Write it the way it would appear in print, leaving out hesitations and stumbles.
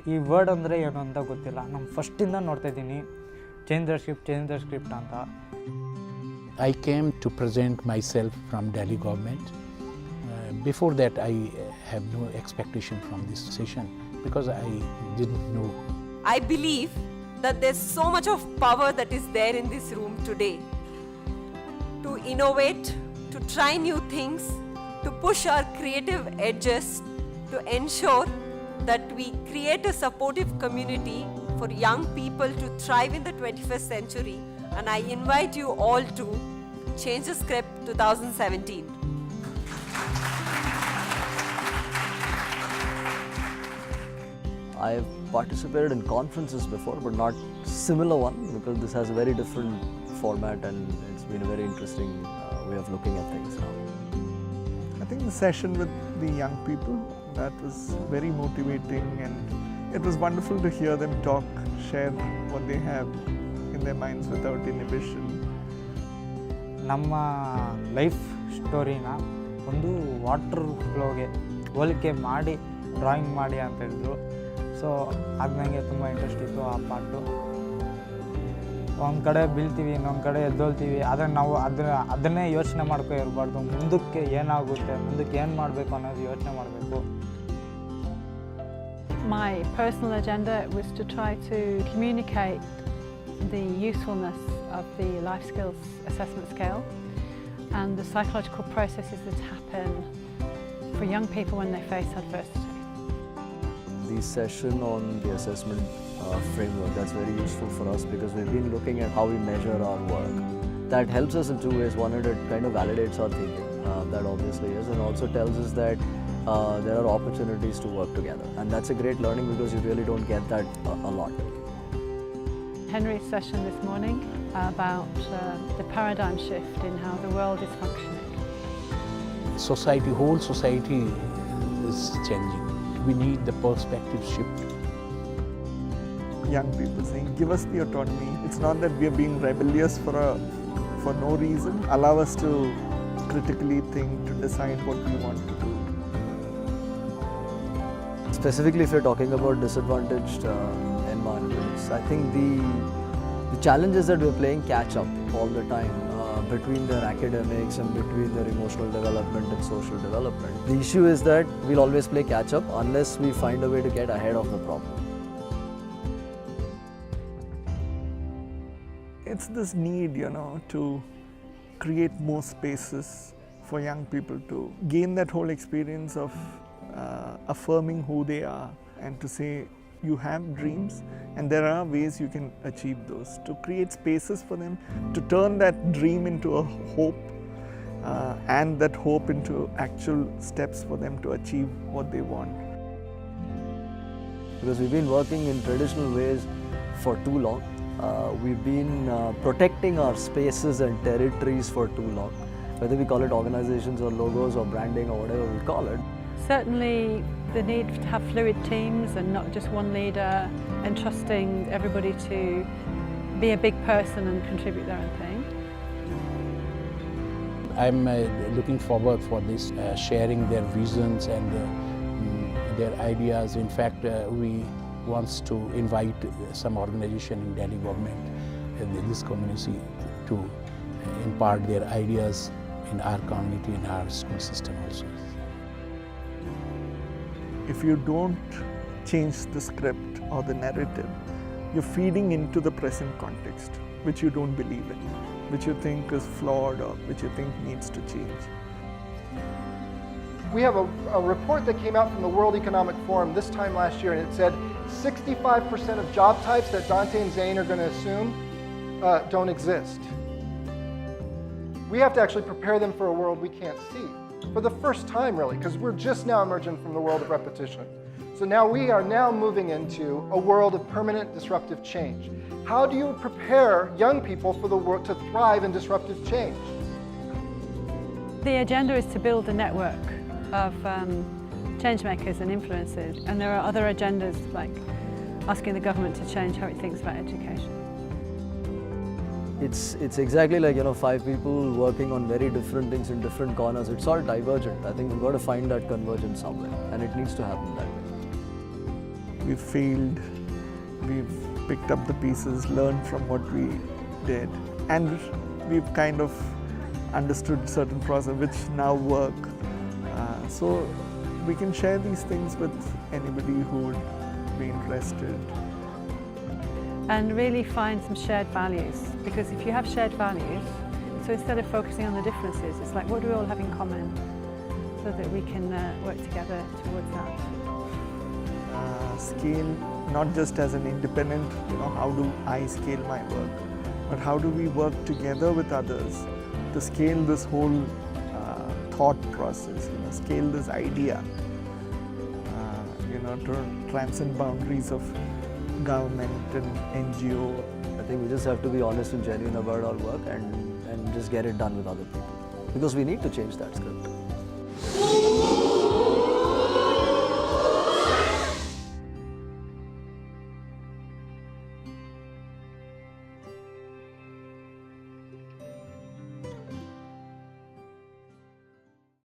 ಈ ವರ್ಡ್ ಅಂದರೆ ಏನು ಅಂತ ಗೊತ್ತಿಲ್ಲ. ನಾನು ಫಸ್ಟಿಂದ ನೋಡ್ತಾ ಇದ್ದೀನಿ ಚೇಂಜ್ ದ ಸ್ಕ್ರಿಪ್ಟ್ ಅಂತ. I came to present myself from Delhi government. Before that I have no expectation from this session because I didn't know. I believe that there's so much of power that is there in this room today to innovate, to try new things, to push our creative edges, to ensure that we create a supportive community for young people to thrive in the 21st century. And I invite you all to Change the Script 2017. I've participated in conferences before, but not similar one, because this has a very different format and it's been a very interesting way of looking at things now. I think the session with the young people, that was very motivating, and it was wonderful to hear them talk, share what they have in their minds without inhibition. ನಮ್ಮ life ಸ್ಟೋರಿನ ಒಂದು water ಫ್ಲೋಗೆ ಹೋಲಿಕೆ ಮಾಡಿ drawing ಮಾಡಿ ಅಂತ ಹೇಳಿದ್ರು. So ಅದು ನನಗೆ ತುಂಬ ಇಂಟ್ರೆಸ್ಟ್ ಇತ್ತು ಆ ಪಾರ್ಟು. ಒಂದು ಕಡೆ ಬೀಳ್ತೀವಿ, ಇನ್ನೊಂದು ಕಡೆ ಎದ್ದೋಳ್ತೀವಿ, ಆದರೆ ನಾವು ಅದನ್ನೇ ಯೋಚನೆ ಮಾಡ್ಕೊ ಇರಬಾರ್ದು. ಮುಂದಕ್ಕೆ ಏನಾಗುತ್ತೆ, ಮುಂದಕ್ಕೆ ಏನು ಮಾಡಬೇಕು ಅನ್ನೋದು ಯೋಚನೆ ಮಾಡಬೇಕು. My personal agenda was to try to communicate the usefulness of the life skills assessment scale and the psychological processes that happen for young people when they face adversity. The session on the assessment framework, that's very useful for us because we've been looking at how we measure our work. That helps us in two ways. One, it kind of validates our thinking, that obviously is, and also tells us that there are opportunities to work together. And that's a great learning because you really don't get that a lot. Henry's session this morning about the paradigm shift in how the world is functioning. Society, whole society is changing. We need the perspective shift. Young people saying, give us the autonomy. It's not that we are being rebellious for no reason. Allow us to critically think, to decide what we want to do. Specifically, if you're talking about disadvantaged environments, I think the challenge is that we're playing catch up all the time between their academics and between their emotional development and social development. The issue is that we'll always play catch up unless we find a way to get ahead of the problem. It's this need, to create more spaces for young people to gain that whole experience of affirming who they are and to say you have dreams and there are ways you can achieve those. To create spaces for them to turn that dream into a hope and that hope into actual steps for them to achieve what they want. Because we've been working in traditional ways for too long. We've been protecting our spaces and territories for too long, whether we call it organizations or logos or branding or whatever we call it. Certainly the need to have fluid teams and not just one leader, and trusting everybody to be a big person and contribute their own thing. I'm looking forward for this, sharing their visions and their ideas. In fact, we want to invite some organization in Delhi government and this community to impart their ideas in our community, in our school system also. If you don't change the script or the narrative, you're feeding into the present context, which you don't believe in, which you think is flawed or which you think needs to change. We have a report that came out from the World Economic Forum this time last year, and it said 65% of job types that Dante and Zane are going to assume don't exist. We have to actually prepare them for a world we can't see. For the first time, really, because we're just now emerging from the world of repetition. So now we are now moving into a world of permanent disruptive change. How do you prepare young people for the world to thrive in disruptive change? The agenda is to build a network of change makers and influencers, and there are other agendas like asking the government to change how it thinks about education. It's exactly like, 5 people working on very different things in different corners. It's all divergent. I think we've got to find that convergence somewhere, and it needs to happen that way. we've failed, we've picked up the pieces, learned from what we did, and we've kind of understood certain process which now work. So we can share these things with anybody who would be interested. And really find some shared values, because if you have shared values, so instead of focusing on the differences, it's like, what do we all have in common, so that we can work together towards that. Scale not just as an independent, how do I scale my work, but how do we work together with others to scale this whole thought process, scale this idea, to transcend boundaries of government and NGO. I think we just have to be honest and genuine about our work and just get it done with other people. Because we need to change that script.